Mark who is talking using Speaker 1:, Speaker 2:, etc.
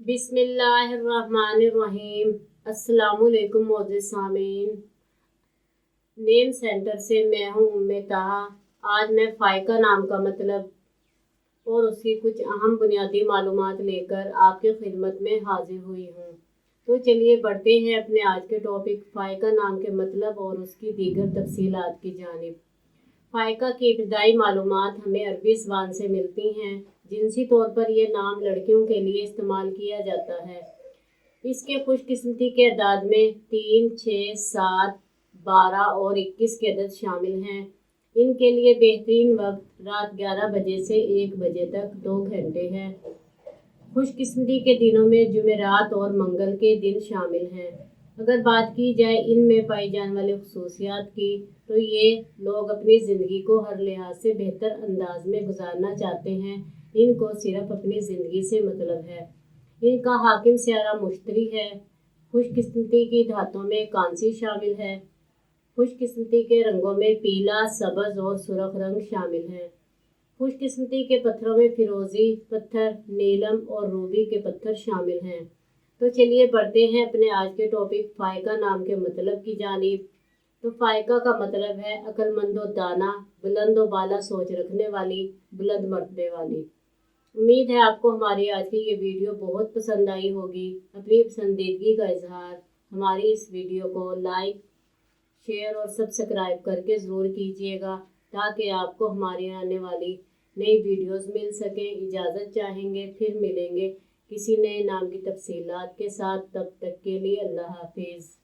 Speaker 1: बिस्मिल्लाहिर्रहमानिर्रहीम। अस्सलामु अलैकुम मोअज़्ज़िज़ सामीन। नेम सेंटर से मैं हूँ उम्मे ताहा। आज मैं फ़ाइका नाम का मतलब और उसकी कुछ अहम बुनियादी मालूमात लेकर आपकी खिदमत में हाजिर हुई हूँ। तो चलिए बढ़ते हैं अपने आज के टॉपिक फ़ाइका नाम के मतलब और उसकी दीगर तफसीलात की जानिब। फ़ाइका की इब्तदाई मालूमात हमें अरबी ज़बान से मिलती हैं। जिनसी तौर पर यह नाम लड़कियों के लिए इस्तेमाल किया जाता है। इसके खुशकिस्मती के अदाद में 3, 6, 7, 12 और 21 के अदद शामिल हैं। इनके लिए बेहतरीन वक्त रात 11 बजे से 1 बजे तक 2 घंटे हैं। खुशकिस्मती के दिनों में जुमेरात और मंगल के दिन शामिल हैं। अगर बात की जाए इनमें पाई जाने वाली खसूसियात की, तो ये लोग अपनी ज़िंदगी को हर लिहाज से बेहतर अंदाज में गुजारना चाहते हैं। इनको सिर्फ अपनी ज़िंदगी से मतलब है। इनका हाकिम सियारा मुश्तरी है। खुशकिस्मती की धातों में कांसी शामिल है। खुशकिस्मती के रंगों में पीला, सब्ज़ और सुर्ख रंग शामिल हैं। खुशकिस्मती के पत्थरों में फिरोज़ी पत्थर, नीलम और रूबी के पत्थर शामिल हैं। तो चलिए बढ़ते हैं अपने आज के टॉपिक फ़ाइका नाम के मतलब की जानिब। तो फ़ाइका का मतलब है अक्लमंद व दाना, बुलंद व बाला सोच रखने वाली, बुलंद मर्तबे वाली। उम्मीद है आपको हमारी आज की ये वीडियो बहुत पसंद आई होगी। अपनी पसंदीदगी का इजहार हमारी इस वीडियो को लाइक, शेयर और सब्सक्राइब करके ज़रूर कीजिएगा, ताकि आपको हमारी आने वाली नई वीडियोस मिल सकें। इजाज़त चाहेंगे, फिर मिलेंगे किसी नए नाम की तफसीलात के साथ। तब तक के लिए अल्लाह हाफिज़।